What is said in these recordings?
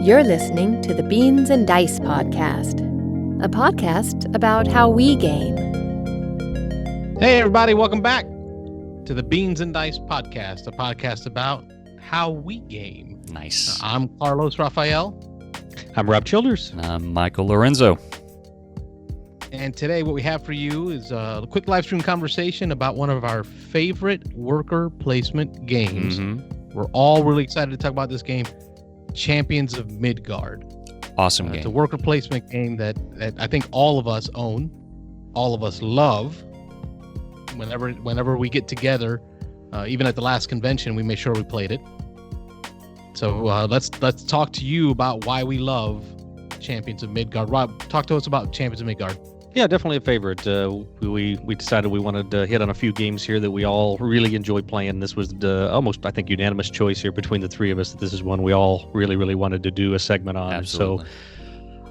You're listening to the Beans and Dice podcast, a podcast about how we game. Hey, everybody, welcome back to the Beans and Dice podcast, a podcast about how we game. Nice. I'm Carlos Rafael. I'm Rob Childers. And I'm Michael Lorenzo. And today what we have for you is a quick live stream conversation about one of our favorite worker placement games. We're all really excited to talk about this game, Champions of Midgard. Awesome game. It's a worker placement game that I think all of us own, all of us love. Whenever we get together, even at the last convention, we made sure we played it. So let's talk to you about why we love Champions of Midgard. Rob, talk to us about Champions of Midgard. Yeah, definitely a favorite. We decided we wanted to hit on a few games here that we all really enjoyed playing. This was the almost, I think, unanimous choice here between the three of us that this is one we all really, really wanted to do a segment on. Absolutely. So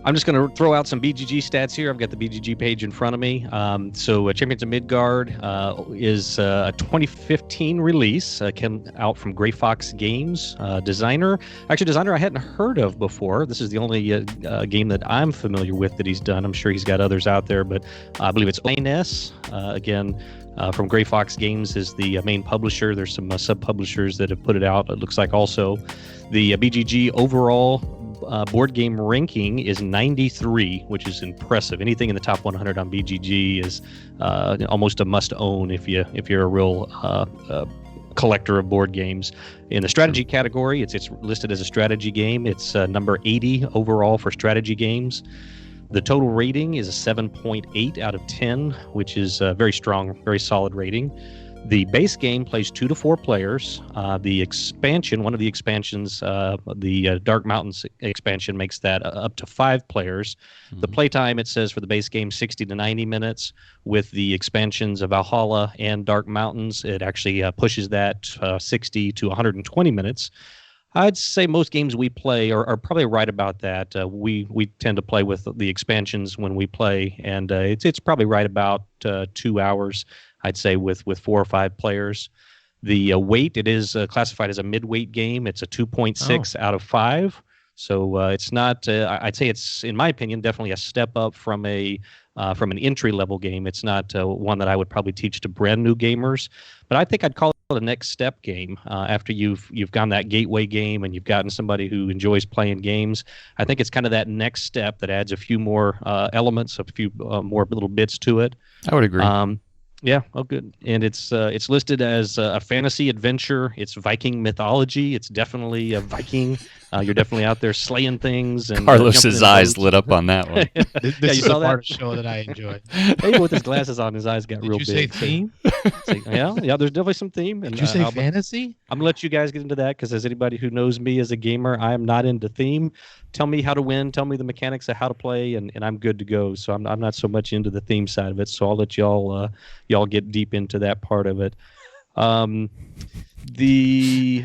I'm just going to throw out some BGG stats here. I've got the BGG page in front of me. Champions of Midgard is a 2015 release. Came out from Gray Fox Games. Designer I hadn't heard of before. This is the only game that I'm familiar with that he's done. I'm sure he's got others out there, but I believe it's ONS. From Gray Fox Games is the main publisher. There's some sub-publishers that have put it out. It looks like also the BGG overall board game ranking is 93, which is impressive. Anything in the top 100 on BGG is almost a must-own if you're a real collector of board games. In the strategy category, it's listed as a strategy game. It's number 80 overall for strategy games. The total rating is a 7.8 out of 10, which is a very strong, very solid rating. The base game plays 2 to 4 players. The expansion, one of the expansions, the Dark Mountains expansion, makes that up to 5 players. The playtime, it says for the base game, 60 to 90 minutes. With the expansions of Valhalla and Dark Mountains, it actually pushes that 60 to 120 minutes. I'd say most games we play are probably right about that. We tend to play with the expansions when we play, and it's probably right about 2 hours, I'd say, with 4 or 5 players. The weight, it is classified as a mid-weight game. It's a 2.6 out of 5. So it's not, I'd say it's, in my opinion, definitely a step up from an entry-level game. It's not one that I would probably teach to brand new gamers, but I think I'd call it a next step game. After you've gone that gateway game and you've gotten somebody who enjoys playing games, I think it's kind of that next step that adds a few more elements, a few more little bits to it. I would agree. Yeah, oh good. And it's listed as a fantasy adventure. It's Viking mythology. It's definitely a Viking. You're definitely out there slaying things. And Carlos's eyes lit up on that one. This you is saw the that? part of the show that I enjoyed. Hey, with his glasses on, his eyes got real Did big. you say theme? Yeah, there's definitely some theme. And, Did you say I'm fantasy? going to let you guys get into that because as anybody who knows me as a gamer, I am not into theme. Tell me how to win. Tell me the mechanics of how to play, and I'm good to go. So I'm not so much into the theme side of it. So I'll let y'all get deep into that part of it. The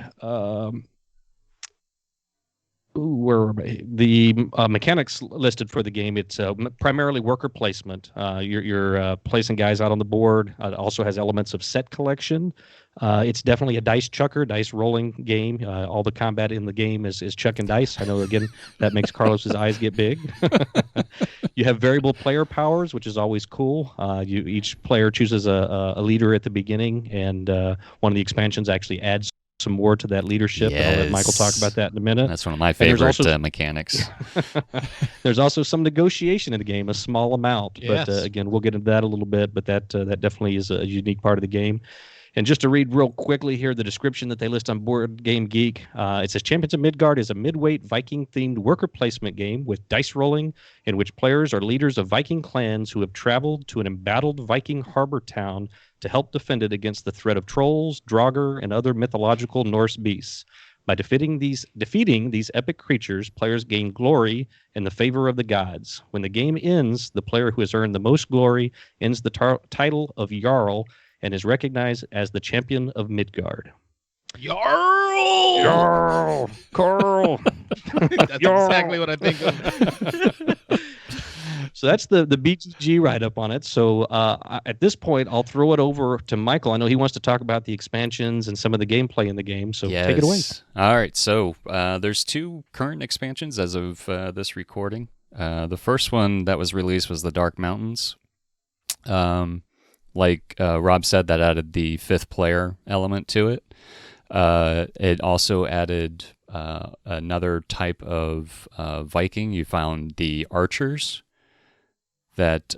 mechanics listed for the game, it's primarily worker placement. You're placing guys out on the board. It also has elements of set collection. It's definitely a dice chucker, dice rolling game. All the combat in the game is chucking dice. I know, again, that makes Carlos's eyes get big. You have variable player powers, which is always cool. Each player chooses a leader at the beginning, and one of the expansions actually adds some more to that leadership. Yes. I'll let Michael talk about that in a minute. That's one of my favorite mechanics. There's also some negotiation in the game, a small amount. Yes. But again, we'll get into that a little bit, but that definitely is a unique part of the game. And just to read real quickly here, the description that they list on Board Game Geek, it says Champions of Midgard is a midweight Viking-themed worker placement game with dice rolling in which players are leaders of Viking clans who have traveled to an embattled Viking harbor town to help defend it against the threat of trolls, draugr, and other mythological Norse beasts. By defeating these epic creatures, players gain glory and the favor of the gods. When the game ends, the player who has earned the most glory ends the title of Jarl and is recognized as the champion of Midgard. Jarl! Jarl! Carl! That's exactly what I think of. So that's the BGG write-up on it. So at this point, I'll throw it over to Michael. I know he wants to talk about the expansions and some of the gameplay in the game. So take it away. All right. So there's 2 current expansions as of this recording. The first one that was released was the Dark Mountains. Like Rob said, that added the 5th player element to it. It also added another type of Viking. You found the archers that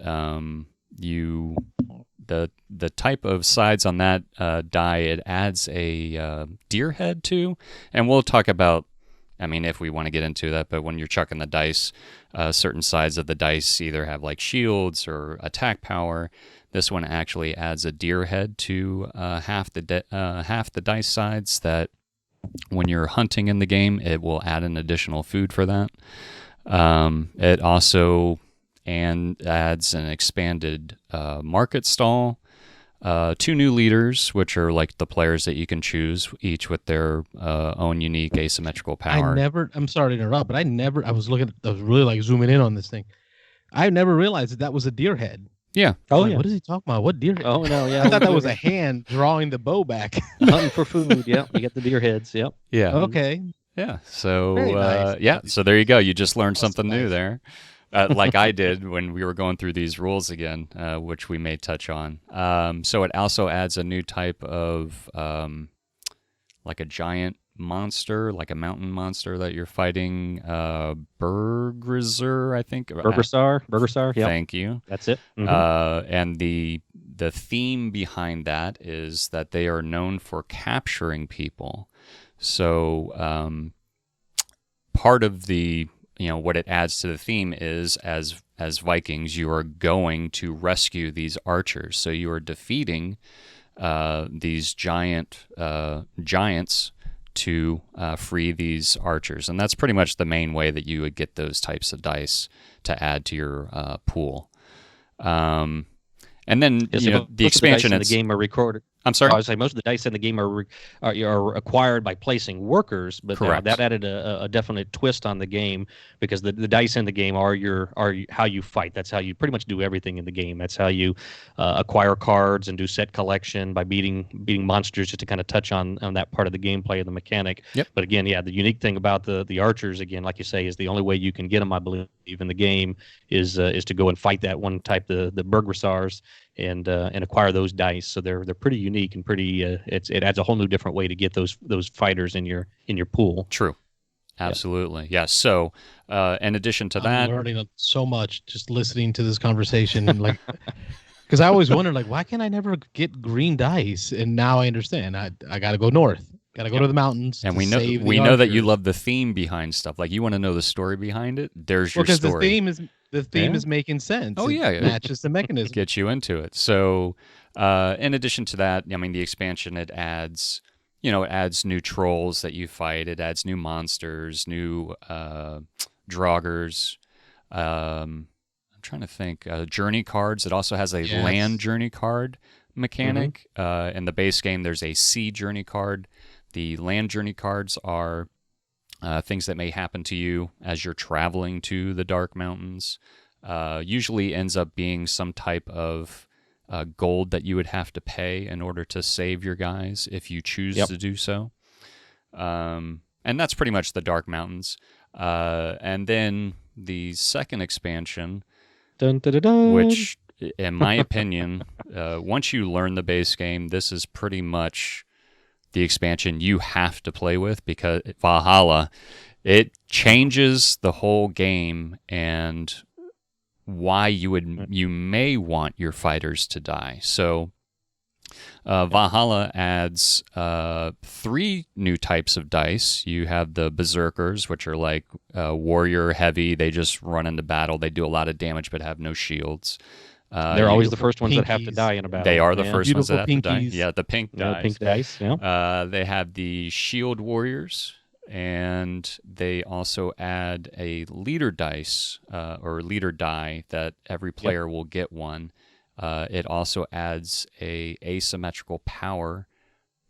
the type of sides on that die, it adds a deer head to, and we'll talk about, I mean, if we want to get into that, but when you're chucking the dice, certain sides of the dice either have like shields or attack power. This one actually adds a deer head to half the dice sides, that when you're hunting in the game, it will add an additional food for that. It also adds an expanded market stall, 2 new leaders, which are like the players that you can choose, each with their own unique asymmetrical power. I'm sorry to interrupt, but I was really like zooming in on this thing. I never realized that was a deer head. Yeah. Oh, Like, yeah. What is he talking about? What deer head? Oh, no, yeah. I thought that was a hand drawing the bow back. Hunting for food. Yep. You get the deer heads. Yep. Yeah. Okay. Yeah. So Very nice. yeah. So there you go. You just learned something new nice. there, like I did when we were going through these rules again, which we may touch on. So it also adds a new type of like a giant monster, like a mountain monster that you're fighting. Bergrizer, I think. Burgersar. Yep. Thank you. That's it. Mm-hmm. And the theme behind that is that they are known for capturing people. So part of the, what it adds to the theme is, as Vikings, you are going to rescue these archers. So you are defeating these giants to free these archers. And that's pretty much the main way that you would get those types of dice to add to your pool. And then the expansion in the game are recorded. I'm sorry? I would say most of the dice in the game are acquired by placing workers, but that added a definite twist on the game, because the dice in the game are how you fight. That's how you pretty much do everything in the game. That's how you acquire cards and do set collection by beating monsters, just to kind of touch on that part of the gameplay and the mechanic. Yep. But again, the unique thing about the archers, again, like you say, is the only way you can get them, I believe, in the game is to go and fight that one type, the Burgersars, and acquire those dice. So they're pretty unique and pretty. It adds a whole new different way to get those fighters in your pool. True, absolutely, yeah. So in addition to that, I'm learning so much just listening to this conversation, and like, because I always wondered, like, why can I never get green dice? And now I understand. I got to go north. Got to go to the mountains. And to we know save we the know that you archers. love the theme behind stuff. Like, you want to know the story behind it. There's your Because story. the theme is making sense. Oh, It yeah. matches the mechanism. Get you into it. So, in addition to that, I mean, the expansion, it adds new trolls that you fight. It adds new monsters, new draugrs. I'm trying to think. Journey cards. It also has a land journey card mechanic. In the base game, there's a sea journey card. The land journey cards are things that may happen to you as you're traveling to the Dark Mountains. Usually ends up being some type of gold that you would have to pay in order to save your guys if you choose to do so. And that's pretty much the Dark Mountains. And then the second expansion, Dun, dun, dun, dun. which, in my opinion, once you learn the base game, this is pretty much the expansion you have to play with, because Valhalla, it changes the whole game and why you may want your fighters to die. So Valhalla adds 3 new types of dice. You have the Berserkers, which are like warrior heavy. They just run into battle. They do a lot of damage but have no shields. They're always the first ones that have to pinkies. die in a battle. They are the first ones that have Beautiful to die. pinkies. Yeah, the pink dice. Pink dice. Yeah. They have the shield warriors, and they also add a leader dice or leader die that every player will get one. It also adds a asymmetrical power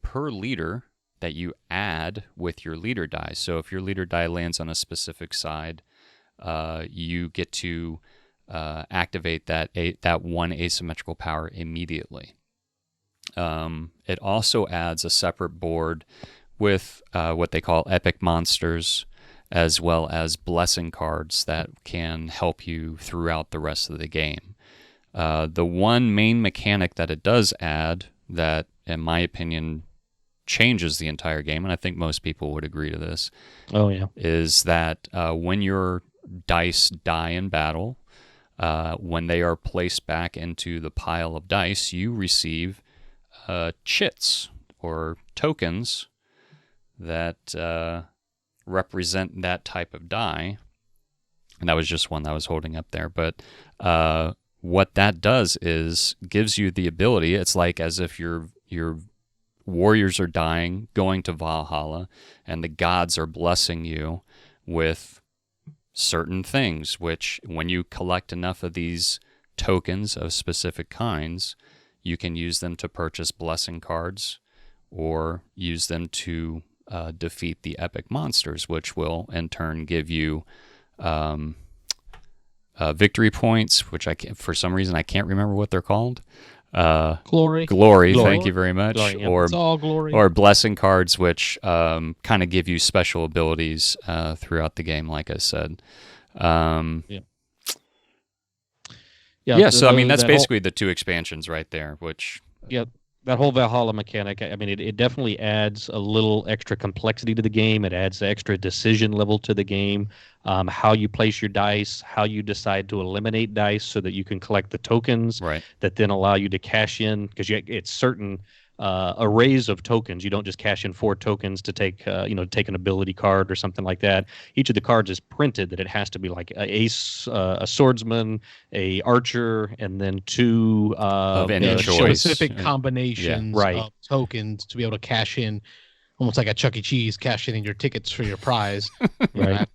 per leader that you add with your leader die. So if your leader die lands on a specific side, you get to activate that one asymmetrical power immediately. It also adds a separate board with what they call epic monsters, as well as blessing cards that can help you throughout the rest of the game. The one main mechanic that it does add that, in my opinion, changes the entire game, and I think most people would agree to this, is that when your dice die in battle, when they are placed back into the pile of dice, you receive chits or tokens that represent that type of die. And that was just one that I was holding up there. But what that does is gives you the ability, it's like as if your warriors are dying, going to Valhalla, and the gods are blessing you with certain things, which when you collect enough of these tokens of specific kinds, you can use them to purchase blessing cards or use them to defeat the epic monsters, which will in turn give you victory points, which for some reason I can't remember what they're called. Glory. Thank you very much. Glory, yeah. Or It's all glory. Or blessing cards, which kind of give you special abilities throughout the game, like I said. So I mean, that's basically the two expansions right there, which... That whole Valhalla mechanic, I mean, it definitely adds a little extra complexity to the game. It adds extra decision level to the game. How you place your dice, how you decide to eliminate dice so that you can collect the tokens that then allow you to cash in, because it's certain arrays of tokens. You don't just cash in 4 tokens to take take an ability card or something like that. Each of the cards is printed that it has to be like a ace, a swordsman, a archer, and then 2 of any choice. Specific combinations of tokens to be able to cash in, almost like a Chuck E. Cheese, cash in your tickets for your prize. Right.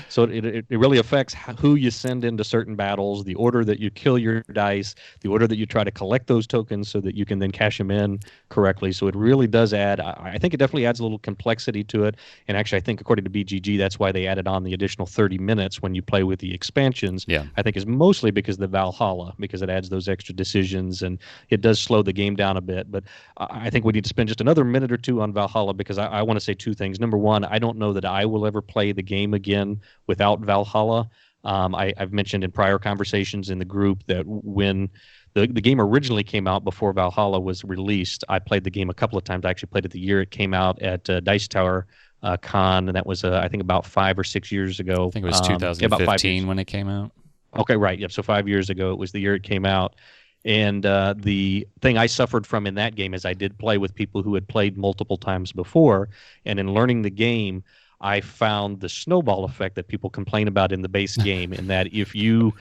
So it really affects who you send into certain battles, the order that you kill your dice, the order that you try to collect those tokens so that you can then cash them in correctly. So it really does add, I think it definitely adds a little complexity to it. And actually, I think according to BGG, that's why they added on the additional 30 minutes when you play with the expansions. I think is mostly because of the Valhalla, because it adds those extra decisions and it does slow the game down a bit. But I think we need to spend just another minute or two on Valhalla, because I want to say 2 things. Number one, I don't know that I will ever play the game again without Valhalla. I've mentioned in prior conversations in the group that when the game originally came out before Valhalla was released, I played the game a couple of times. I actually played it the year it came out at Dice Tower Con, and that was I think about 5 or 6 years ago. I think it was 2015 about 5 years. When it came out. Okay, right. Yep. So 5 years ago, it was the year it came out. And the thing I suffered from in that game is I did play with people who had played multiple times before, and in learning the game, I found the snowball effect that people complain about in the base game, in that if you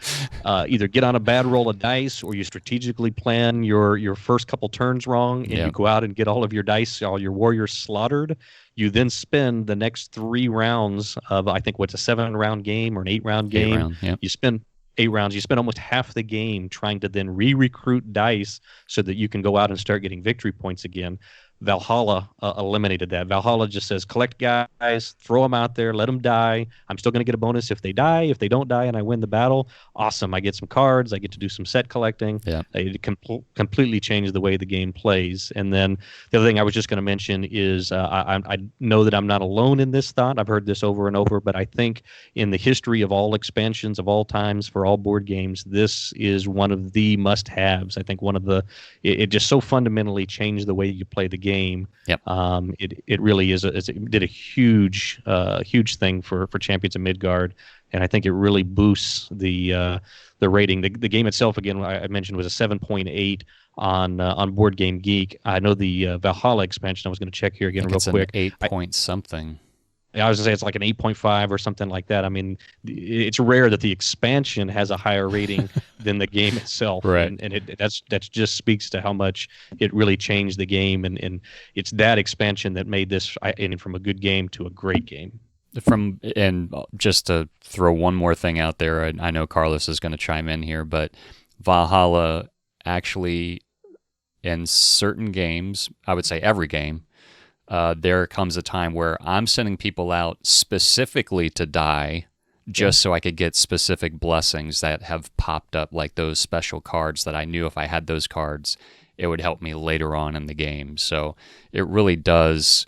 either get on a bad roll of dice or you strategically plan your first couple turns wrong and you go out and get all of your dice, all your warriors slaughtered, you then spend the next 3 rounds of, I think, what's a 7-round game or an 8-round game. You spend 8 rounds. You spend almost half the game trying to then re-recruit dice so that you can go out and start getting victory points again. Valhalla eliminated that. Valhalla just says, collect guys, throw them out there, let them die. I'm still going to get a bonus if they die. If they don't die and I win the battle, awesome. I get some cards. I get to do some set collecting. It completely changed the way the game plays. And then the other thing I was just going to mention is I know that I'm not alone in this thought. I've heard this over and over, but I think in the history of all expansions of all times for all board games, this is one of the must-haves. I think it just so fundamentally changed the way you play the game. It really is. It did a huge thing for Champions of Midgard, and I think it really boosts the rating. The game itself, again, I mentioned, was a 7.8 on Board Game Geek. I know the Valhalla expansion. I was going to check here again real quick. 8 point something. I was going to say it's like an 8.5 or something like that. I mean, it's rare that the expansion has a higher rating than the game itself. Right. And that just speaks to how much it really changed the game. And it's that expansion that made this from a good game to a great game. And just to throw one more thing out there, I know Carlos is going to chime in here, but Valhalla actually, in certain games, I would say every game, there comes a time where I'm sending people out specifically to die just so I could get specific blessings that have popped up, like those special cards that I knew if I had those cards, it would help me later on in the game. So it really does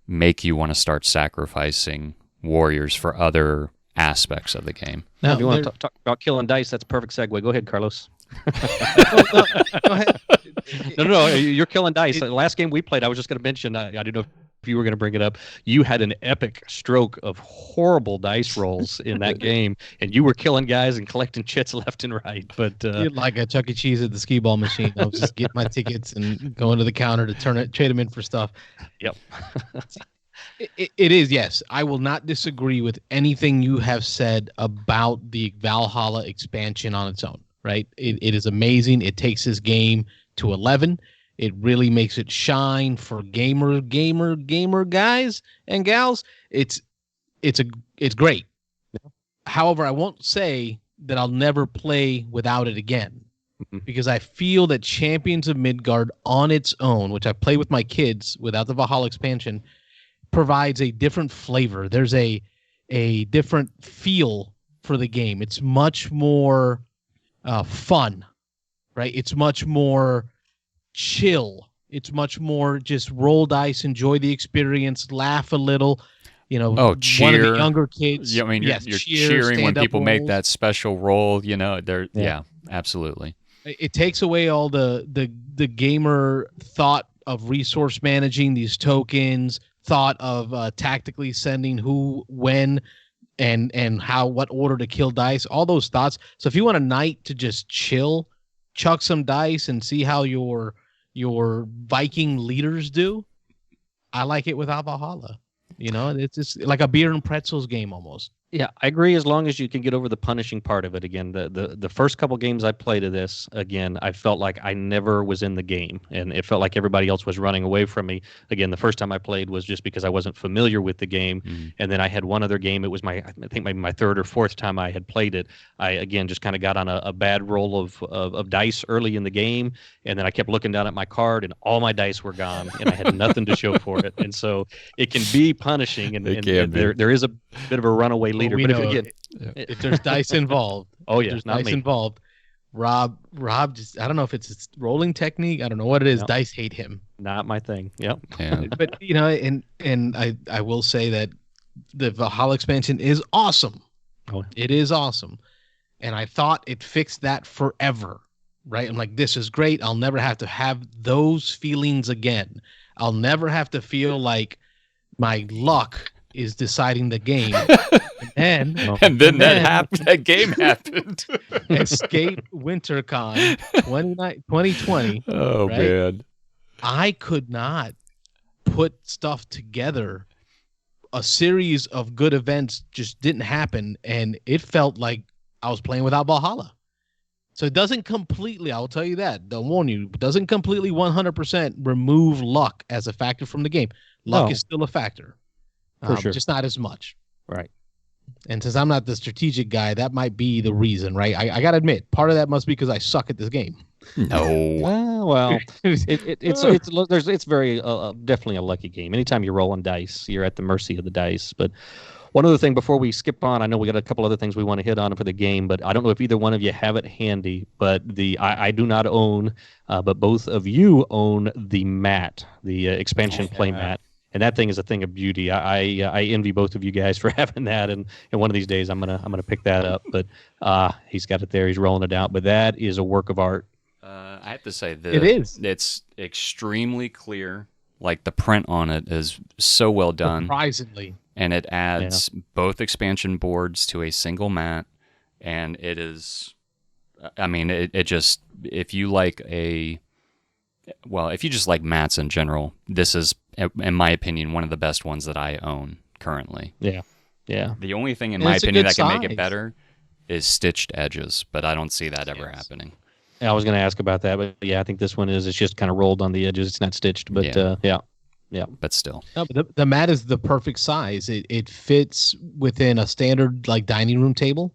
make you want to start sacrificing warriors for other aspects of the game. Now, if you want to talk about killing dice, that's a perfect segue. Go ahead, Carlos. Go ahead. No, you're killing dice. The last game we played, I was just going to mention, I didn't know if you were going to bring it up. You had an epic stroke of horrible dice rolls in that game, and you were killing guys and collecting chits left and right. But like a Chuck E. Cheese at the skee ball machine. I was just getting my tickets and going to the counter to trade them in for stuff. Yep. It is, yes. I will not disagree with anything you have said about the Valhalla expansion on its own, right? It is amazing. It takes this game to 11. It really makes it shine for gamer guys and gals. It's great. Yeah. However, I won't say that I'll never play without it again, because I feel that Champions of Midgard on its own, which I play with my kids without the Valhalla expansion, provides a different flavor. There's a different feel for the game. It's much more fun, right? It's much more chill. It's much more just roll dice, enjoy the experience, laugh a little. Cheer. One of the younger kids. Yeah, I mean, you're cheering when people make that special roll. Yeah, absolutely. It takes away all the gamer thought of resource managing these tokens, thought of tactically sending who, when, and how, what order to kill dice, all those thoughts. So if you want a night to just chill, chuck some dice and see how your Viking leaders do, I like it without Valhalla. It's just like a beer and pretzels game almost. Yeah, I agree, as long as you can get over the punishing part of it. Again, the first couple games I played of this, again, I felt like I never was in the game, and it felt like everybody else was running away from me. Again, the first time I played was just because I wasn't familiar with the game, and then I had one other game. It was I think maybe my third or fourth time I had played it. I, again, just kind of got on a bad roll of dice early in the game, and then I kept looking down at my card, and all my dice were gone, and I had nothing to show for it. And so it can be punishing, and there is a bit of a runaway leader. Well, but if there's dice involved, there's dice me. Involved. Rob just, I don't know if it's a rolling technique. I don't know what it is. No. Dice hate him. Not my thing. Yep. Yeah. But and I will say that the Valhalla expansion is awesome. Oh. It is awesome, and I thought it fixed that forever. Right? I'm like, this is great. I'll never have to have those feelings again. I'll never have to feel like my luck is deciding the game. And then that game happened. Escape WinterCon 2020. Oh, right? man. I could not put stuff together. A series of good events just didn't happen, and it felt like I was playing without Valhalla. So it doesn't completely, I'll tell you that, don't warn you, it doesn't completely 100% remove luck as a factor from the game. Luck is still a factor. For sure. Just not as much. Right. And since I'm not the strategic guy, that might be the reason, right? I got to admit, part of that must be because I suck at this game. No. Well, it's very definitely a lucky game. Anytime you're rolling dice, you're at the mercy of the dice. But one other thing before we skip on, I know we got a couple other things we want to hit on for the game, but I don't know if either one of you have it handy. But I do not own, but both of you own the mat, the expansion play mat. And that thing is a thing of beauty. I envy both of you guys for having that, and one of these days I'm gonna pick that up. But he's got it there. He's rolling it out. But that is a work of art. I have to say that it is. It's extremely clear. Like the print on it is so well done. Surprisingly. And it adds both expansion boards to a single mat, and it is. I mean, it just if you just like mats in general, this is, in my opinion, one of the best ones that I own currently. Yeah. The only thing, in my opinion, that can make it better is stitched edges, but I don't see that ever happening. I was going to ask about that, but I think this one is. It's just kind of rolled on the edges. It's not stitched, but yeah. But still. No, but the mat is the perfect size. It fits within a standard dining room table.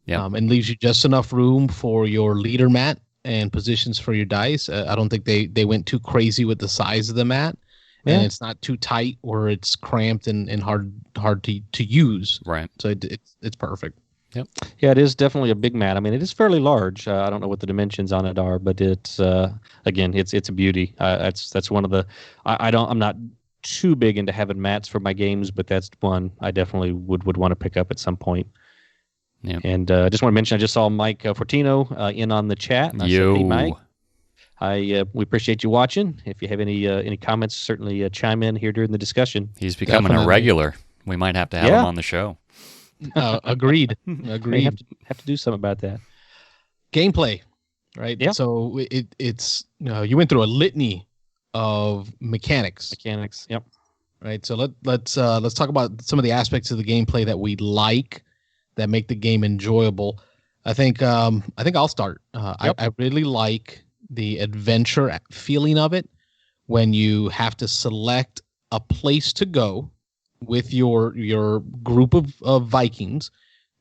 Yeah. And leaves you just enough room for your leader mat and positions for your dice. I don't think they went too crazy with the size of the mat, and it's not too tight or it's cramped and hard to use. Right. So it's perfect. Yeah, it is definitely a big mat. I mean, it is fairly large. I don't know what the dimensions on it are, but it's again, it's a beauty. That's one of the. I'm not too big into having mats for my games, but that's one I definitely would want to pick up at some point. Yeah. And I just want to mention, I just saw Mike Fortino in on the chat. And I said, hey, Mike, we appreciate you watching. If you have any comments, certainly chime in here during the discussion. He's becoming a regular. We might have to have him on the show. Agreed. We have to do something about that. Gameplay, right? Yeah. So it's you went through a litany of mechanics. Yep. Right. So let's talk about some of the aspects of the gameplay that we like, that make the game enjoyable. I think I'll start. Yep. I really like the adventure feeling of it when you have to select a place to go with your group of Vikings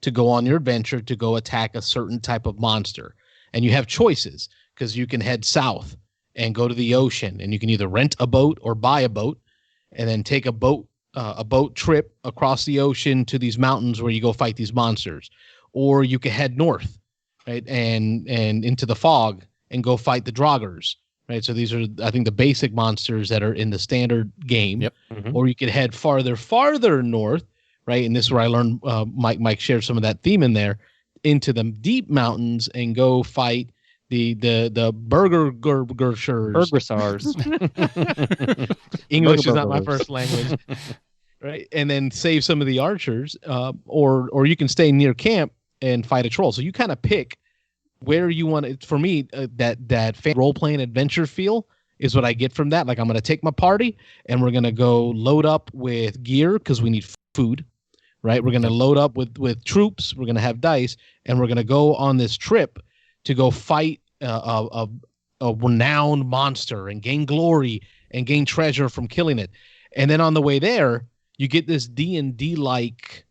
to go on your adventure to go attack a certain type of monster. And you have choices because you can head south and go to the ocean, and you can either rent a boat or buy a boat and then take a boat trip across the ocean to these mountains where you go fight these monsters. Or you can head north, right, and into the fog and go fight the Draugrs, right? So these are, I think, the basic monsters that are in the standard game. Yep. Mm-hmm. Or you could head farther north, right? And this is where I learned, Mike shared some of that theme in there, into the deep mountains and go fight the Burgersars. English is not my first language. Right. And then save some of the archers, or you can stay near camp and fight a troll. So you kind of pick where you want it. For me, that role-playing adventure feel is what I get from that. Like, I'm going to take my party and we're going to go load up with gear because we need food, right? We're going to load up with troops. We're going to have dice, and we're going to go on this trip to go fight a renowned monster and gain glory and gain treasure from killing it. And then on the way there, you get this D&D like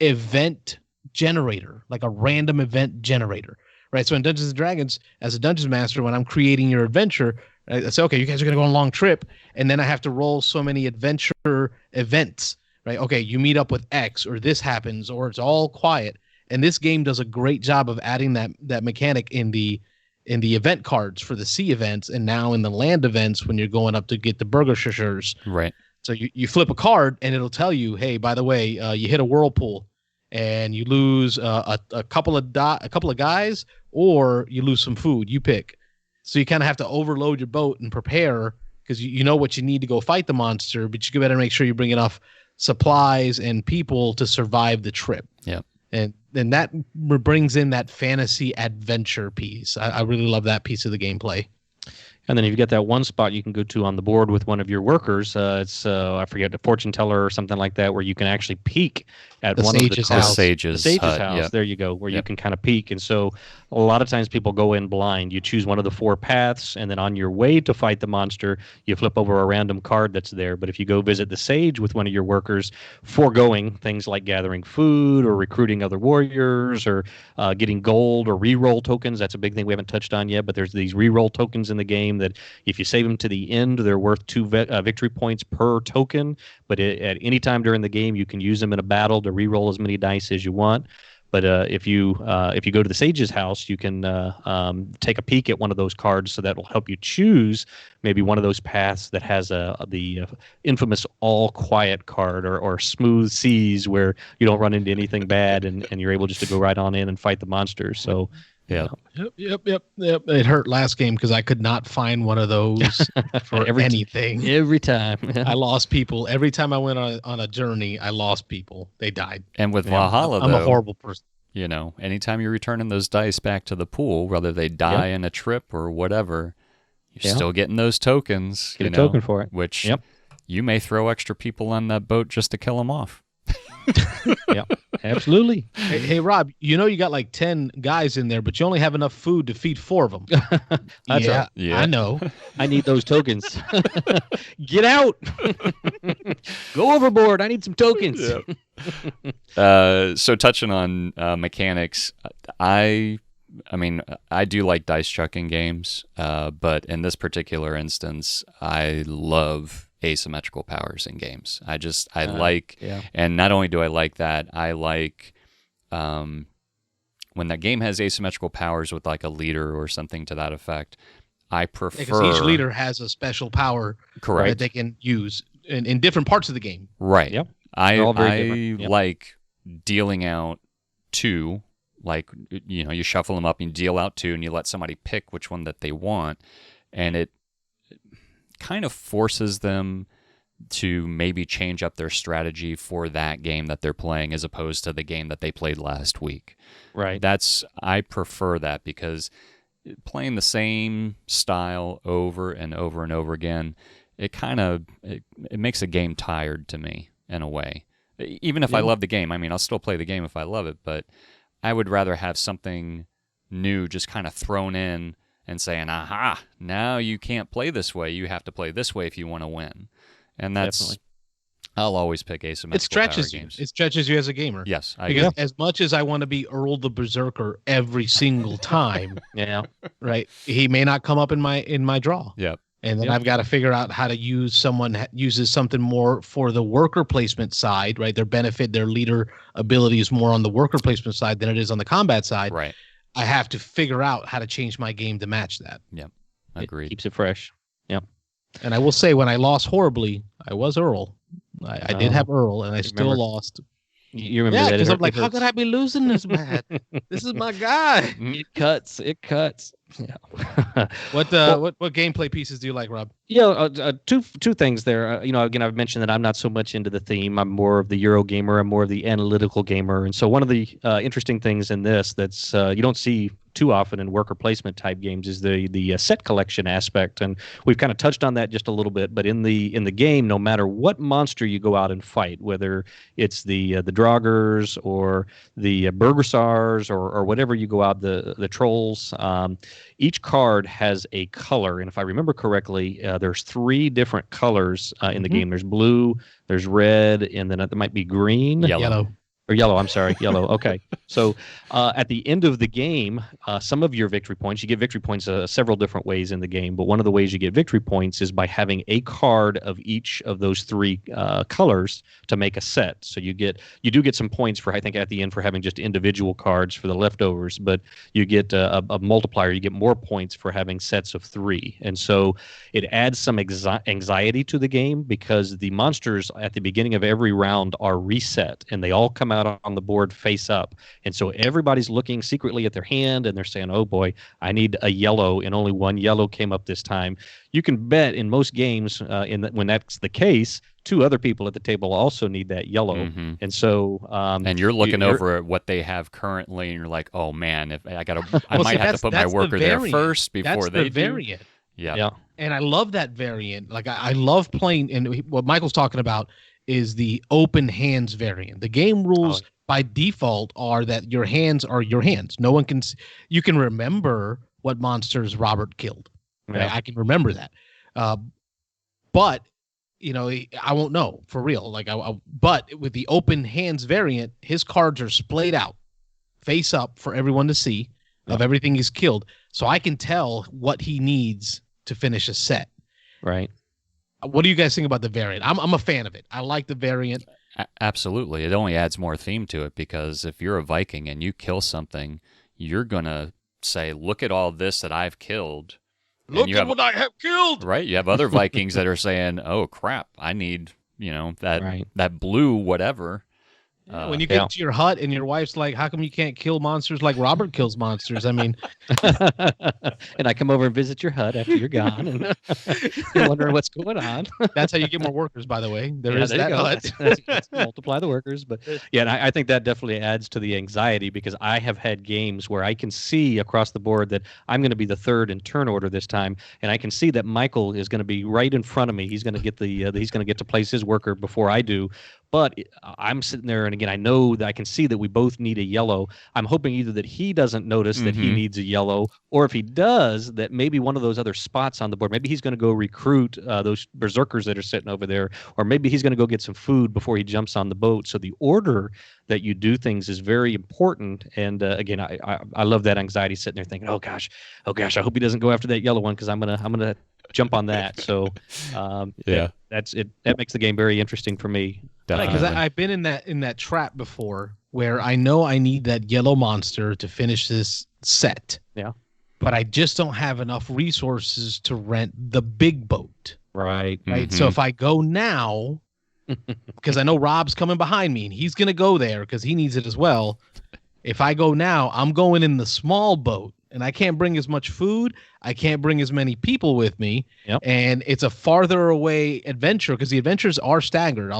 event generator, like a random event generator, right? So in Dungeons and Dragons, as a dungeon master, when I'm creating your adventure, I say, okay, you guys are going to go on a long trip, and then I have to roll so many adventure events, right? Okay, you meet up with X, or this happens, or it's all quiet. And this game does a great job of adding that mechanic in the event cards for the sea events, and now in the land events when you're going up to get the Burgershires. Right. So you flip a card and it'll tell you, hey, by the way, you hit a whirlpool and you lose a couple of guys, or you lose some food. You pick. So you kind of have to overload your boat and prepare, because you know what you need to go fight the monster, but you better make sure you bring enough supplies and people to survive the trip. Yeah. And then that brings in that fantasy adventure piece. I really love that piece of the gameplay. And then if you get that one spot you can go to on the board with one of your workers, it's I forget, a fortune teller or something like that, where you can actually peek at The one of the Sage's cards. house. Sage's The Sage's hut, house. yep. There you go, where you Yep. can kind of peek. And so a lot of times people go in blind. You choose one of the four paths, and then on your way to fight the monster, you flip over a random card that's there. But if you go visit the Sage with one of your workers, foregoing things like gathering food or recruiting other warriors or getting gold or re-roll tokens, that's a big thing we haven't touched on yet, but there's these re-roll tokens in the game that if you save them to the end, they're worth 2 victory points per token. But at any time during the game, you can use them in a battle to re-roll as many dice as you want. But if you go to the Sage's house, you can take a peek at one of those cards, so that will help you choose maybe one of those paths that has the infamous all quiet card, or smooth seas, where you don't run into anything bad, and you're able just to go right on in and fight the monsters. So Yeah. Yep. It hurt last game because I could not find one of those for anything. every time. I lost people. Every time I went on a journey, I lost people. They died. And with Valhalla, I'm though, a horrible person. you know, anytime you're returning those dice back to the pool, whether they die in a trip or whatever, you're still getting those tokens. Get a token for it. Which you may throw extra people on that boat just to kill them off. Yep, absolutely. Hey, Rob, you got like 10 guys in there, but you only have enough food to feed 4 of them. That's right. Yeah. I know. I need those tokens. Get out. Go overboard. I need some tokens. So touching on mechanics, I mean, I do like dice chucking games, but in this particular instance, I love asymmetrical powers in games. I like, and not only do I like that, I like when that game has asymmetrical powers with like a leader or something to that effect, I prefer... Because each leader has a special power that they can use in different parts of the game. Right. Yep. I Yep. like dealing out 2, like, you shuffle them up and you deal out 2 and you let somebody pick which one that they want, and it kind of forces them to maybe change up their strategy for that game that they're playing as opposed to the game that they played last week. Right. I prefer that, because playing the same style over and over and over again, it makes a game tired to me in a way. Even if I love the game, I mean, I'll still play the game if I love it, but I would rather have something new just kind of thrown in and saying, aha, now you can't play this way. You have to play this way if you want to win. And that's... Definitely. I'll always pick asymmetrical power games. It stretches you as a gamer. Yes, because as much as I want to be Earl the Berserker every single time, right? He may not come up in my draw. Yep. And then I've got to figure out how to use uses something more for the worker placement side, right? Their benefit, their leader ability is more on the worker placement side than it is on the combat side. Right. I have to figure out how to change my game to match that. Yep. Agreed. It keeps it fresh. Yep. And I will say, when I lost horribly, I was Earl. I did have Earl, and I still lost. You remember that? Because I'm like, how could I be losing this bad? This is my guy. It cuts. Yeah. What gameplay pieces do you like, Rob? Yeah, two things there. Again, I've mentioned that I'm not so much into the theme. I'm more of the Euro gamer. I'm more of the analytical gamer. And so one of the interesting things in this that's you don't see too often in worker placement type games is the set collection aspect, and we've kind of touched on that just a little bit. But in the game, no matter what monster you go out and fight, whether it's the Draugrs or the Burgersars or whatever you go out, the trolls, each card has a color, and if I remember correctly, there's 3 different colors in the game. There's blue, there's red, and then there might be green, Yellow. Or yellow, I'm sorry, yellow. Okay. So at the end of the game, some of your victory points, you get victory points several different ways in the game, but one of the ways you get victory points is by having a card of each of those 3 colors to make a set. So you do get some points for, I think, at the end for having just individual cards for the leftovers, but you get a multiplier. You get more points for having sets of 3. And so it adds some anxiety to the game, because the monsters at the beginning of every round are reset, and they all come out on the board face up, and so everybody's looking secretly at their hand and they're saying, oh boy, I need a yellow, and only one yellow came up this time. You can bet in most games when that's the case, 2 other people at the table also need that yellow. And so and you're looking over at what they have currently, and you're like, oh man, if I might have to put my worker there first before they do. Variant. Yeah. And I love that variant. Like I love playing, and what Michael's talking about is the open hands variant. The game rules by default are that your hands are your hands. No one can. You can remember what monsters Robert killed. Right? I can remember that. But I won't know for real. But with the open hands variant, his cards are splayed out, face up for everyone to see of everything he's killed, so I can tell what he needs to finish a set. Right. What do you guys think about the variant? I'm a fan of it. I like the variant. Absolutely. It only adds more theme to it, because if you're a Viking and you kill something, you're going to say, look at all this that I've killed. Look at what I have killed. Right. You have other Vikings that are saying, oh, crap, I need, that blue whatever. When you get to your hut and your wife's like, how come you can't kill monsters like Robert kills monsters? I mean, and I come over and visit your hut after you're gone, and you're wondering what's going on. That's how you get more workers, by the way. There is that hut. That's multiply the workers. But yeah, and I think that definitely adds to the anxiety, because I have had games where I can see across the board that I'm going to be the 3rd in turn order this time, and I can see that Michael is going to be right in front of me. He's going to get he's going to get to place his worker before I do. But I'm sitting there, and again, I know that I can see that we both need a yellow. I'm hoping either that he doesn't notice that he needs a yellow, or if he does, that maybe one of those other spots on the board, maybe he's going to go recruit those berserkers that are sitting over there, or maybe he's going to go get some food before he jumps on the boat. So the order that you do things is very important. And again, I love that anxiety, sitting there thinking, oh gosh, I hope he doesn't go after that yellow one, because I'm gonna jump on that. So that's it. That makes the game very interesting for me. Because I've been in that trap before, where I know I need that yellow monster to finish this set. Yeah. But I just don't have enough resources to rent the big boat. Right. Right. So if I go now, because I know Rob's coming behind me and he's going to go there because he needs it as well. If I go now, I'm going in the small boat and I can't bring as much food. I can't bring as many people with me. Yep. And it's a farther away adventure because the adventures are staggered.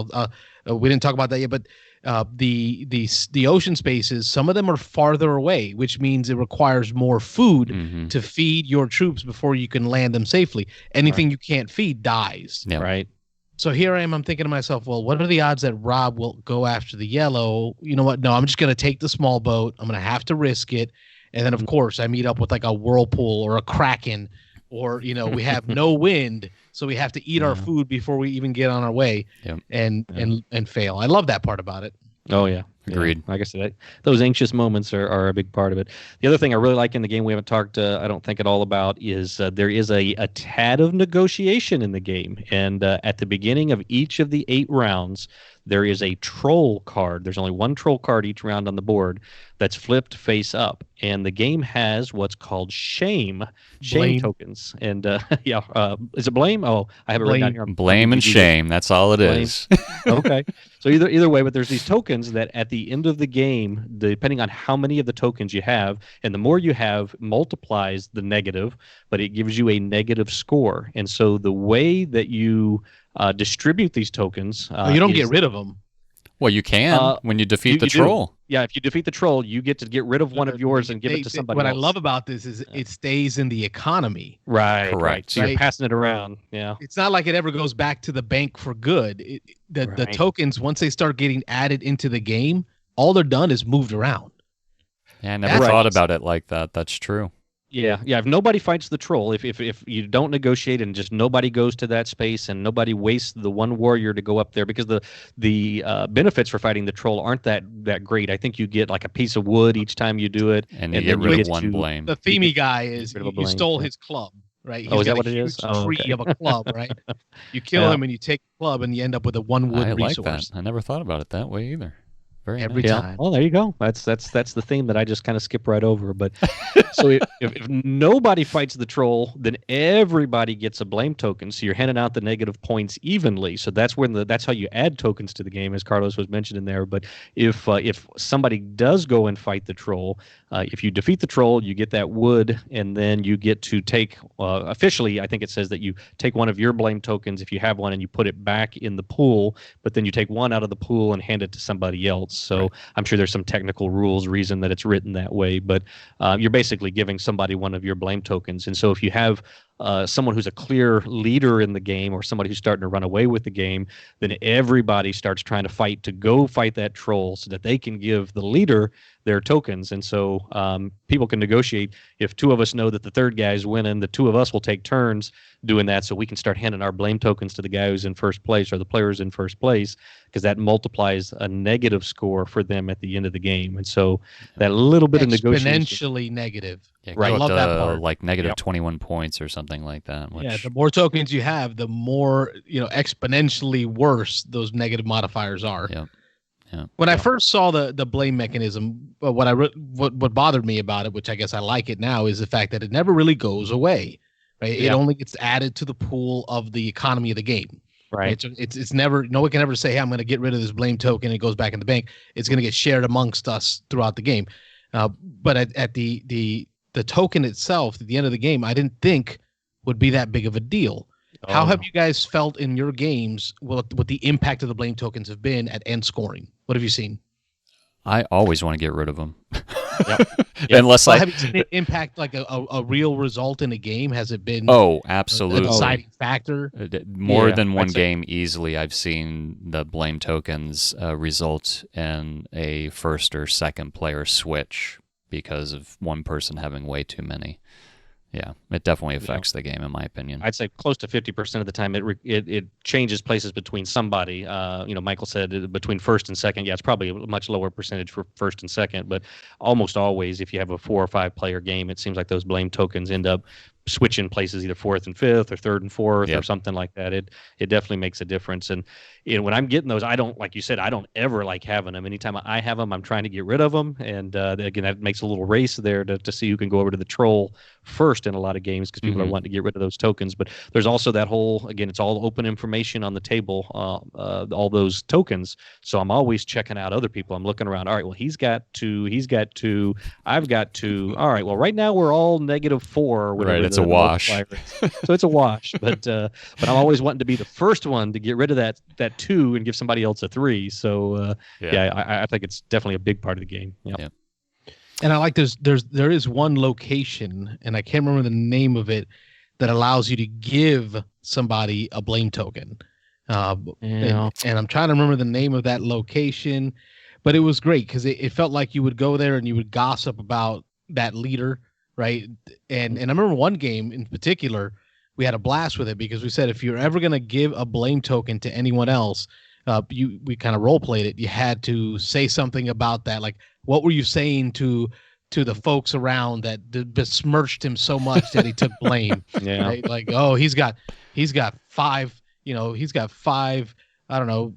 We didn't talk about that yet, but the ocean spaces, some of them are farther away, which means it requires more food to feed your troops before you can land them safely. Anything you can't feed dies. Yeah. Right. So here I am. I'm thinking to myself, well, what are the odds that Rob will go after the yellow? You know what? No, I'm just going to take the small boat. I'm going to have to risk it. And then, of course, I meet up with like a whirlpool or a kraken, or, we have no wind. So we have to eat our food before we even get on our way and fail. I love that part about it. Oh, yeah. Agreed. Yeah. Like I said, those anxious moments are a big part of it. The other thing I really like in the game we haven't talked, I don't think at all about, is there is a tad of negotiation in the game. And at the beginning of each of the 8 rounds, there is a troll card. There's only one troll card each round on the board that's flipped face up. And the game has what's called shame tokens. And is it blame? Oh, I have it written down here. Blame and shame. That's all it is. Okay. So either way, but there's these tokens that at the end of the game, depending on how many of the tokens you have, and the more you have multiplies the negative, but it gives you a negative score. And so the way that you distribute these tokens, you don't get rid of them. Well, you can when you defeat the troll. Yeah, if you defeat the troll, you get to get rid of one of yours and give it to somebody else. What I love about this is it stays in the economy. Right, correct. Right. So you're passing it around. Yeah. It's not like it ever goes back to the bank for good. The tokens, once they start getting added into the game, all they're done is moved around. Yeah, I never thought about it like that. That's true. Yeah. If nobody fights the troll, if you don't negotiate and just nobody goes to that space and nobody wastes the one warrior to go up there, because the benefits for fighting the troll aren't that great. I think you get like a piece of wood each time you do it, and you get rid of one blame. The themey guy is you stole his club, right? Is that what it is? Tree of a club, right? You kill him and you take the club and you end up with a one wood resource. I like that. I never thought about it that way either. Every time. Well, there you go. That's the theme that I just kind of skip right over. But so if nobody fights the troll, then everybody gets a blame token. So you're handing out the negative points evenly. So that's that's how you add tokens to the game, as Carlos was mentioning there. But if somebody does go and fight the troll, if you defeat the troll, you get that wood, and then you get to take officially. I think it says that you take one of your blame tokens if you have one, and you put it back in the pool. But then you take one out of the pool and hand it to somebody else. So I'm sure there's some technical reason that it's written that way, but you're basically giving somebody one of your blame tokens. And so if you have someone who's a clear leader in the game, or somebody who's starting to run away with the game, then everybody starts trying to go fight that troll so that they can give the leader their tokens. And so people can negotiate. If 2 of us know that the third guy is winning, the 2 of us will take turns doing that, so we can start handing our blame tokens to the guy who's in first place, or the players in first place, because that multiplies a negative score for them at the end of the game. And so that little bit of negotiation, exponentially negative. Yeah, I love that part. Like negative 21 points or something like that. Which... the more tokens you have, the more exponentially worse those negative modifiers are. Yeah. When I first saw the blame mechanism, what bothered me about it, which I guess I like it now, is the fact that it never really goes away. Right? It only gets added to the pool of the economy of the game. Right. It's never, no one can ever say, hey, I'm going to get rid of this blame token, and it goes back in the bank. It's going to get shared amongst us throughout the game. But at the token itself, at the end of the game, I didn't think would be that big of a deal. How have you guys felt in your games what the impact of the blame tokens have been at end scoring? What have you seen? I always want to get rid of them. Yep. Unless have you seen it impact like a real result in a game? Has it been absolutely a deciding factor? More than one game easily I've seen the blame tokens result in a first or second player switch because of one person having way too many. Yeah, it definitely affects the game, in my opinion. I'd say close to 50% of the time it changes places between somebody. Michael said between first and second. Yeah, it's probably a much lower percentage for first and second, but almost always, if you have a 4 or 5 player game, it seems like those blame tokens end up switching places, either fourth and fifth or third and fourth Yep. or something like that. It definitely makes a difference. And when I'm getting those, I don't, like you said, I don't ever like having them. Anytime I have them, I'm trying to get rid of them. And again, that makes a little race there to see who can go over to the troll first in a lot of games, because people are wanting to get rid of those tokens. But there's also that whole, again, it's all open information on the table, all those tokens. So I'm always checking out other people. I'm looking around. All right, well, he's got two, I've got two. All right, well, right now we're all -4 or whatever. Right, it's a wash. So it's a wash. But I'm always wanting to be the first one to get rid of that 2 and give somebody else a 3. So I think it's definitely a big part of the game. Yeah. And I like there is one location, and I can't remember the name of it, that allows you to give somebody a blame token. And I'm trying to remember the name of that location, but it was great because it felt like you would go there and you would gossip about that leader, right? And I remember one game in particular, we had a blast with it because we said if you're ever going to give a blame token to anyone else, we kind of role played it. You had to say something about that, like what were you saying to the folks around that besmirched him so much that he took blame? Right? Like, oh, he's got 5. He's got 5. I don't know.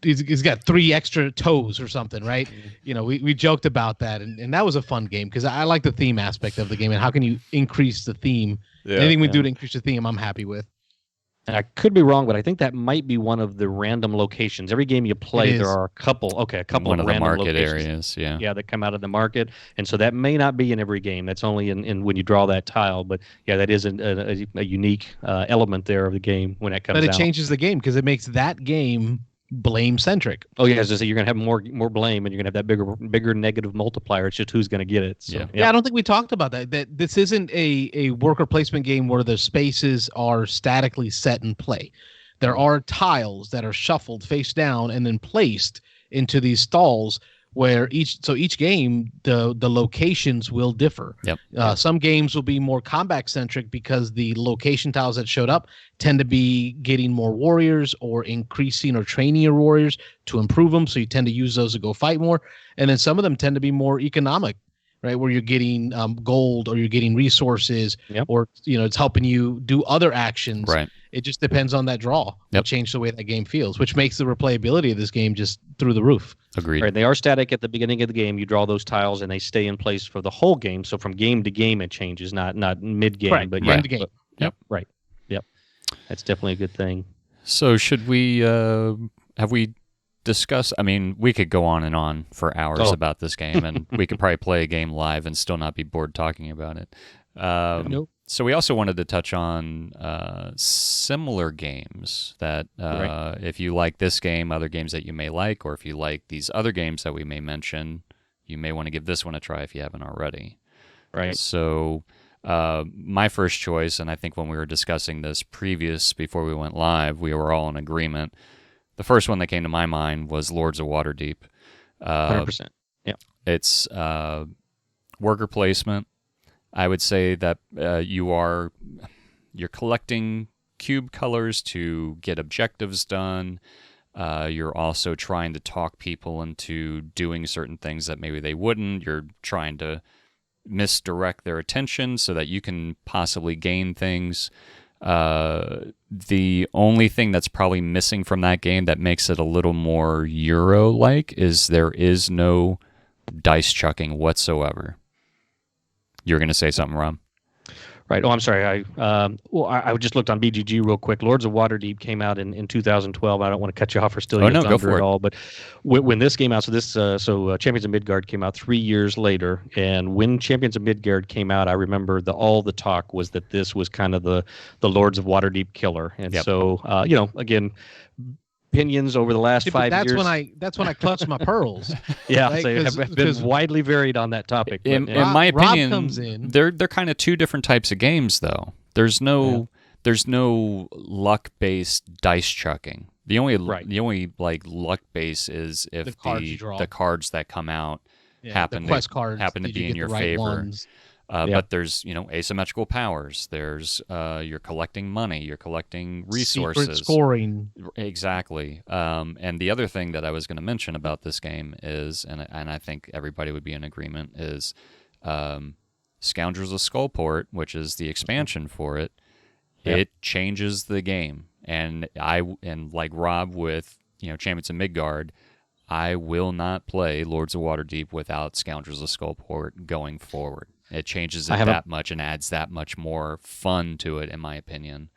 He's got 3 extra toes or something, right? We joked about that, and that was a fun game because I like the theme aspect of the game and how can you increase the theme. Anything we do to increase the theme, I'm happy with. And I could be wrong, but I think that might be one of the random locations. Every game you play, there are a couple one of the random market locations. areas, that come out of the market, and so that may not be in every game. That's only in when you draw that tile. But that is a unique element there of the game when that comes out. But it changes the game because it makes that game blame centric. Oh yeah, so you're gonna have more blame, and you're gonna have that bigger negative multiplier. It's just who's gonna get it. So, yeah, I don't think we talked about that. That this isn't a worker placement game where the spaces are statically set in play. There are tiles that are shuffled face down and then placed into these stalls where each game the locations will differ. Some games will be more combat centric because the location tiles that showed up tend to be getting more warriors or increasing or training your warriors to improve them, so you tend to use those to go fight more. And then some of them tend to be more economic, right, where you're getting gold or you're getting resources, or it's helping you do other actions. Right. It just depends on that draw. It changes the way that game feels, which makes the replayability of this game just through the roof. Agreed. Right, they are static at the beginning of the game. You draw those tiles, and they stay in place for the whole game. So from game to game, it changes, not mid game, but game to game. Right. Yep. That's definitely a good thing. So should we have we discussed? I mean, we could go on and on for hours about this game, and we could probably play a game live and still not be bored talking about it. Nope. So we also wanted to touch on similar games that if you like this game, other games that you may like, or if you like these other games that we may mention, you may want to give this one a try if you haven't already. Right. So my first choice, and I think when we were discussing this before we went live, we were all in agreement. The first one that came to my mind was Lords of Waterdeep. 100%. Yeah. It's worker placement. I would say that you're collecting cube colors to get objectives done. You're also trying to talk people into doing certain things that maybe they wouldn't. You're trying to misdirect their attention so that you can possibly gain things. The only thing that's probably missing from that game that makes it a little more Euro-like is there is no dice chucking whatsoever. You're going to say something, Rob? Right. Oh, I'm sorry. I just looked on BGG real quick. Lords of Waterdeep came out in 2012. I don't want to cut you off or steal your thunder at all. But when this came out, so Champions of Midgard came out 3 years later. And when Champions of Midgard came out, I remember all the talk was that this was kind of the Lords of Waterdeep killer. And so, again, opinions over the last 5 years. That's when I clutched my pearls. Yeah, right? so have been widely varied on that topic. In my opinion, they're kind of two different types of games, though. There's no luck-based dice chucking. The only luck base is if the cards that come out happen to be in your favor. But there's asymmetrical powers. There's you're collecting money. You're collecting resources. Secret scoring. Exactly. And the other thing that I was going to mention about this game is, and I think everybody would be in agreement, is Scoundrels of Skullport, which is the expansion for it, Yep. it changes the game. And like Rob with Champions of Midgard, I will not play Lords of Waterdeep without Scoundrels of Skullport going forward. It changes it that much and adds that much more fun to it, in my opinion.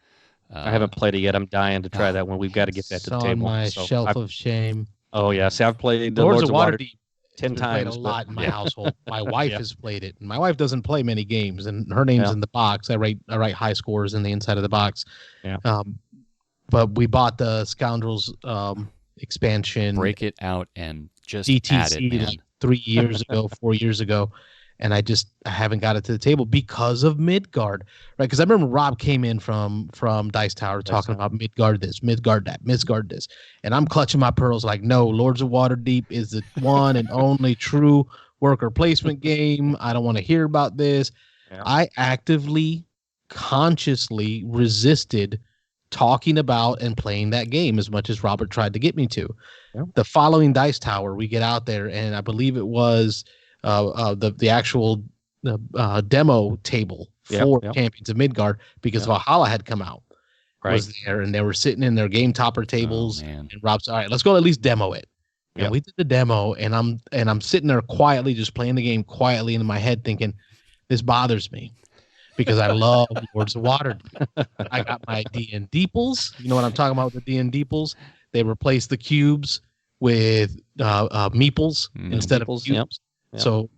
I haven't played it yet. I'm dying to try that one. We've got to get that to the It's table. on my So shelf of shame. Oh yeah, see, I've played the Lords of Waterdeep 10 played times. a lot in my Yeah. household. My wife has played it, and my wife doesn't play many games, and her name's in the box. I write high scores in the inside of the box. Yeah. But we bought the Scoundrels expansion. Break it out and just add it, DTC man. like 3 years ago, 4 years ago, and I haven't got it to the table because of Midgard, right? Because I remember Rob came in from Dice Tower talking about Midgard this, Midgard that, Midgard this, and I'm clutching my pearls like, no, Lords of Waterdeep is the one and only true worker placement game. I don't want to hear about this. Yeah. I actively, consciously resisted talking about and playing that game as much as Robert tried to get me to. Yeah. The following Dice Tower, we get out there, and I believe it was the actual demo table for Champions of Midgard, because Valhalla had come out, was there, and they were sitting in their game topper tables. And Rob's, all right, let's go at least demo it. And we did the demo, and I'm sitting there quietly, just playing the game quietly in my head, thinking, this bothers me because I love Lords of Waterdeep. I got my D&D-ples. You know what I'm talking about with the D&D-ples? They replaced the cubes with meeples instead of cubes. Yep. So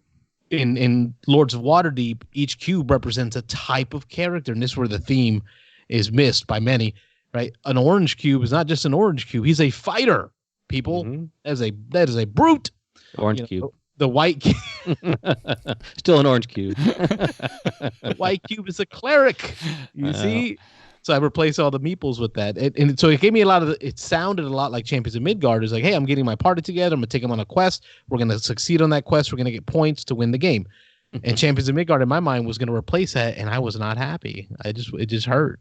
in Lords of Waterdeep, each cube represents a type of character, and this is where the theme is missed by many, right? An orange cube is not just an orange cube. He's a fighter, people. That is a brute. Orange cube. The white cube. Still an orange cube. The white cube is a cleric. You see? So I replaced all the meeples with that. And so it gave me it sounded a lot like Champions of Midgard. It's like, hey, I'm getting my party together. I'm going to take them on a quest. We're going to succeed on that quest. We're going to get points to win the game. And Champions of Midgard, in my mind, was going to replace that, and I was not happy. It just hurt.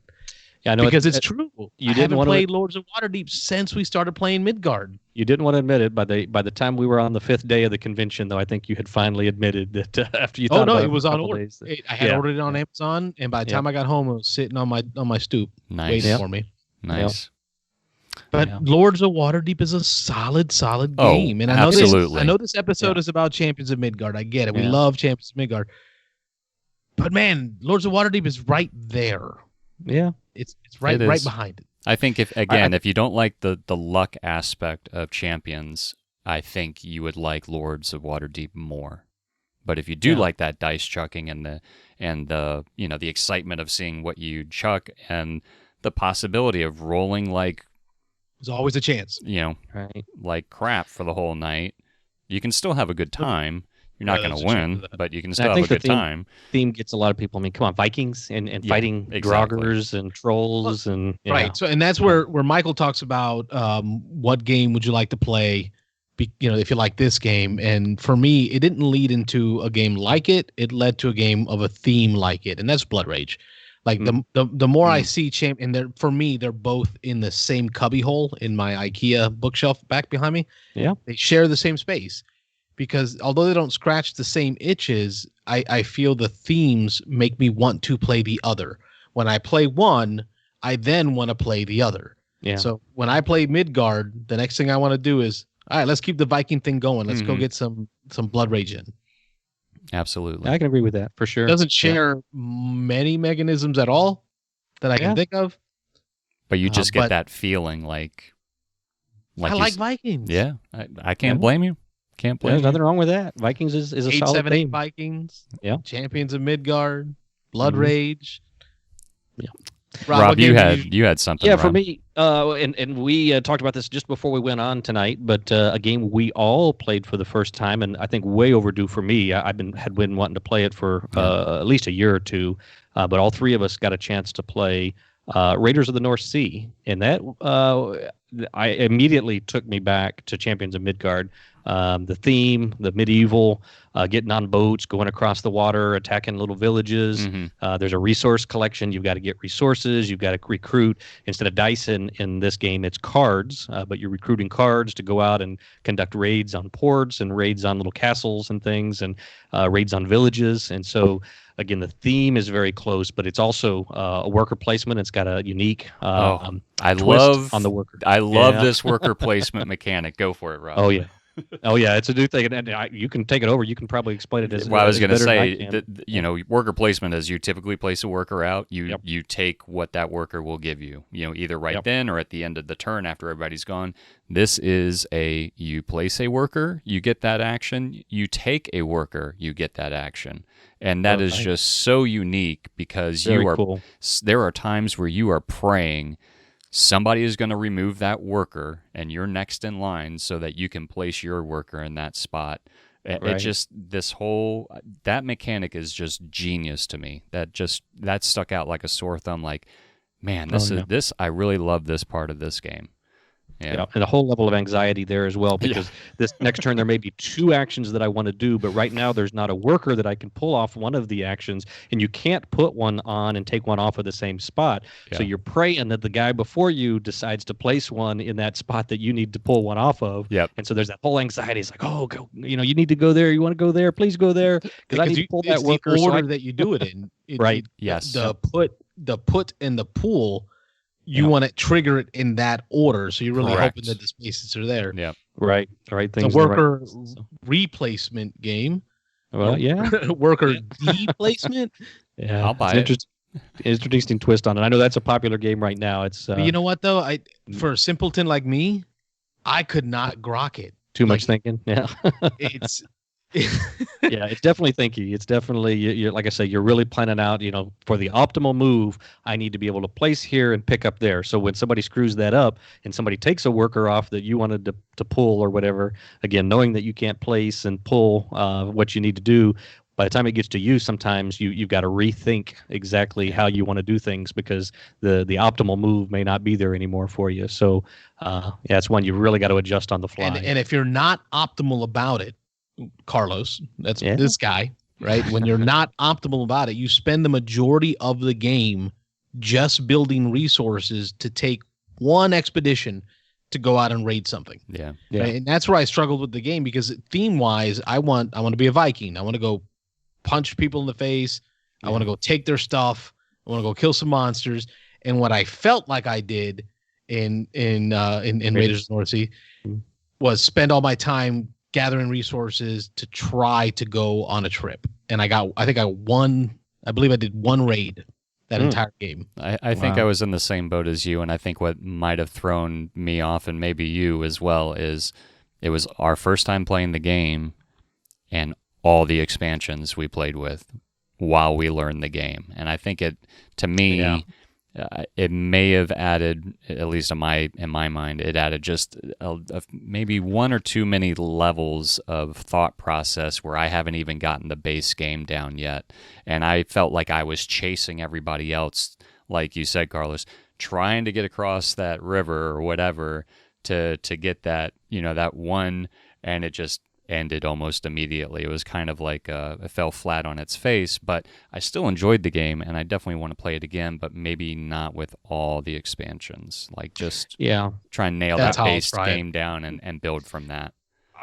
Yeah, I know, because it's true. I haven't played Lords of Waterdeep since we started playing Midgard. You didn't want to admit it. By the time we were on the 5th day of the convention, though, I think you had finally admitted that after you thought about it. It was on order. I had ordered it on Amazon, and by the time I got home, it was sitting on my stoop waiting for me. Nice. But Lords of Waterdeep is a solid game. And I know this episode is about Champions of Midgard. I get it. We love Champions of Midgard. But man, Lords of Waterdeep is right there. Yeah. It's right behind it. I think if you don't like the luck aspect of Champions, I think you would like Lords of Waterdeep more. But if you do like that dice chucking and the the excitement of seeing what you chuck and the possibility of rolling like there's always a chance. Like crap for the whole night, you can still have a good time. You're not going to win, but you can still have a good time. Theme gets a lot of people. I mean, come on, Vikings and fighting Draugrs and trolls and right. So, and that's where Michael talks about what game would you like to play, if you like this game. And for me, it didn't lead into a game like it. It led to a game of a theme like it, and that's Blood Rage. Like the more I see and for me, they're both in the same cubbyhole in my IKEA bookshelf back behind me. Yeah, they share the same space. Because although they don't scratch the same itches, I feel the themes make me want to play the other. When I play one, I then want to play the other. Yeah. So when I play Midgard, the next thing I want to do is, all right, let's keep the Viking thing going. Let's go get some Blood Rage in. Absolutely. I can agree with that for sure. It doesn't share many mechanisms at all that I can think of. But you just get that feeling like I like Vikings. Yeah. I can't blame you. Can't play. There's nothing wrong with that. Vikings is a solid 878 Vikings. Yeah. Champions of Midgard. Blood Rage. Yeah. Rob, you had something. Yeah, for me, and we talked about this just before we went on tonight. But a game we all played for the first time, and I think way overdue for me. I've been wanting to play it for at least a year or two. But all three of us got a chance to play Raiders of the North Sea, and that I immediately took me back to Champions of Midgard. The theme, the medieval, getting on boats, going across the water, attacking little villages. There's a resource collection. You've got to get resources. You've got to recruit. Instead of dice in this game, it's cards, but you're recruiting cards to go out and conduct raids on ports and raids on little castles and things and raids on villages. And so, again, the theme is very close, but it's also a worker placement. It's got a unique I twist love on the worker. I love this worker placement mechanic. Go for it, Rob. Oh, yeah. Oh yeah, it's a new thing, and you can take it over. You can probably explain it as well. I was going to say that worker placement is you typically place a worker out. You take what that worker will give you. Either right then or at the end of the turn after everybody's gone. This is you place a worker, you get that action. You take a worker, you get that action, and that is just so unique because cool. There are times where you are praying somebody is going to remove that worker and you're next in line so that you can place your worker in that spot. Right. It just, that mechanic is just genius to me. That stuck out like a sore thumb. Like, man, I really love this part of this game. Yeah. And a whole level of anxiety there as well, because this next turn there may be two actions that I want to do, but right now there's not a worker that I can pull off one of the actions, and you can't put one on and take one off of the same spot. So you're praying that the guy before you decides to place one in that spot that you need to pull one off of. Yep. And so there's that whole anxiety. It's like, oh, go, you need to go there. You want to go there? Please go there, because I need to pull that worker. The order that you do it in. Right. Yes. The put and the pull. You want to trigger it in that order, so you're really hoping that the spaces are there. Yeah, right. Things. The worker replacement game. Well, worker deplacement. Yeah, I'll buy it. Interesting twist on it. I know that's a popular game right now. It's. But you know what though? For a simpleton like me, I could not grok it. Too much thinking. Yeah. It's. It's definitely thinky. It's definitely, you're like I say, you're really planning out, for the optimal move, I need to be able to place here and pick up there. So when somebody screws that up and somebody takes a worker off that you wanted to pull or whatever, again, knowing that you can't place and pull what you need to do, by the time it gets to you, sometimes you've got to rethink exactly how you want to do things, because the optimal move may not be there anymore for you. So it's one you really got to adjust on the fly. And if you're not optimal about it, Carlos, that's this guy, right? When you're not optimal about it, you spend the majority of the game just building resources to take one expedition to go out and raid something. Yeah. Right? And that's where I struggled with the game, because theme-wise, I want to be a Viking. I want to go punch people in the face. I want to go take their stuff. I want to go kill some monsters. And what I felt like I did in Raiders of the North Sea was spend all my time gathering resources to try to go on a trip. And I believe I did one raid that entire game. I think I was in the same boat as you, and I think what might have thrown me off, and maybe you as well, is it was our first time playing the game and all the expansions we played with while we learned the game. And I think it may have added, at least in my mind, it added just maybe one or too many levels of thought process where I haven't even gotten the base game down yet. And I felt like I was chasing everybody else, like you said, Carlos, trying to get across that river or whatever to get that, that one, and it just ended almost immediately. It was kind of like it fell flat on its face, but I still enjoyed the game, and I definitely want to play it again, but maybe not with all the expansions. Like, just try and nail that base game down and build from that.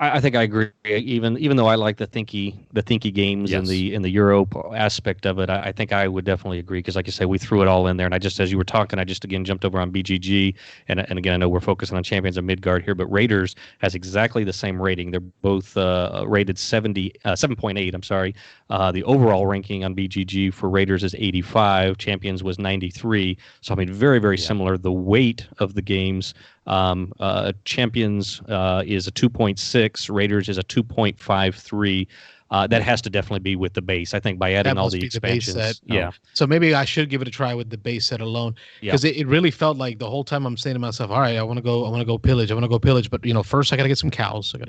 I think I agree. Even though I like the thinky games and the Euro aspect of it, I think I would definitely agree, because, like you say, we threw it all in there. And I just, as you were talking, I just again jumped over on BGG, and again, I know we're focusing on Champions of Midgard here, but Raiders has exactly the same rating. They're both rated 7.8. I'm sorry. The overall ranking on BGG for Raiders is 85. Champions was 93. So I mean, very, very similar. The weight of the games. Champions is a 2.6. Raiders is a 2.53. That has to definitely be with the base. I think by adding all the expansions. The base set. So maybe I should give it a try with the base set alone, because it really felt like the whole time I'm saying to myself, all right, I want to go pillage. But first I got to get some cows. Do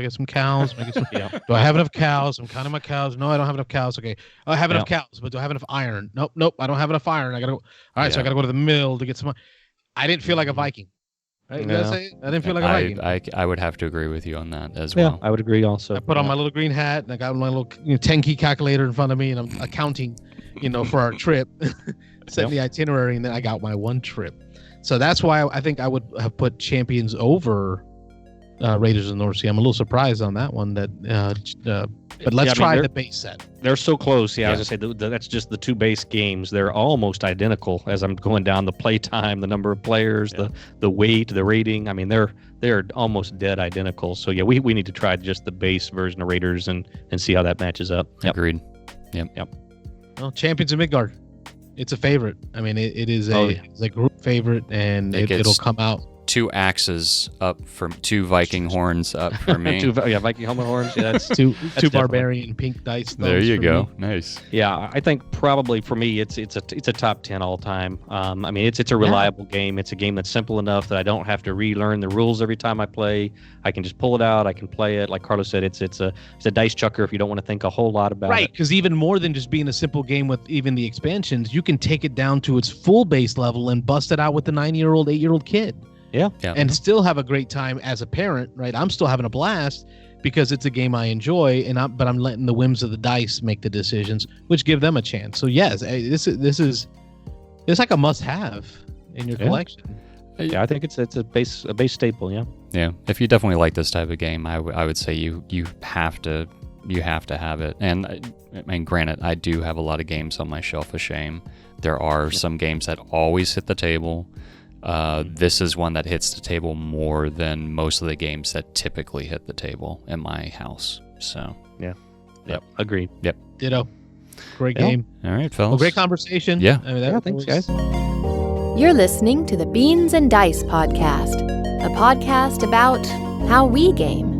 I have enough cows? I'm counting my cows. No, I don't have enough cows. Okay. I have enough cows, but do I have enough iron? Nope. I don't have enough iron. I got to go. All right. So I got to go to the mill to get some. I didn't feel like a Viking. Right? Did Yeah. I say it? I didn't feel like a Viking. I would have to agree with you on that as Yeah, well. I would agree also. I put on my little green hat and I got my little 10-key calculator in front of me and I'm accounting, for our trip, setting the itinerary, and then I got my one trip. So that's why I think I would have put Champions over Raiders of the North Sea. I'm a little surprised on that one. But let's try the base set. They're so close. Yeah, I was gonna say that's just the two base games. They're almost identical. As I'm going down the play time, the number of players, the weight, the rating. I mean, they're almost dead identical. So yeah, we need to try just the base version of Raiders and see how that matches up. Yep. Agreed. Yep. Well, Champions of Midgard. It's a favorite. I mean, it is it's a group favorite, and it'll come out. 2 axes up for 2 Viking horns up for me. Viking helmet horns. Yeah, that's two definitely. barbarian pink dice. There you go. Me. Nice. Yeah, I think probably for me it's a top 10 all time. I mean, it's a reliable game. It's a game that's simple enough that I don't have to relearn the rules every time I play. I can just pull it out. I can play it. Like Carlos said, it's a dice chucker if you don't want to think a whole lot about it. Right, because even more than just being a simple game with even the expansions, you can take it down to its full base level and bust it out with the 9-year-old, 8-year-old kid. Yeah. And still have a great time as a parent, right? I'm still having a blast because it's a game I enjoy, but I'm letting the whims of the dice make the decisions, which give them a chance. So yes, this is like a must-have in your collection. Yeah, I think it's a base staple. Yeah. Yeah. If you definitely like this type of game, I would say you have to have it. And I mean, granted, I do have a lot of games on my shelf of shame. There are some games that always hit the table. This is one that hits the table more than most of the games that typically hit the table in my house. So, Yep. Agreed. Yep. Ditto. Great game. All right, fellas. Well, great conversation. Yeah. I mean, Thanks, guys. You're listening to the Beans and Dice podcast, a podcast about how we game.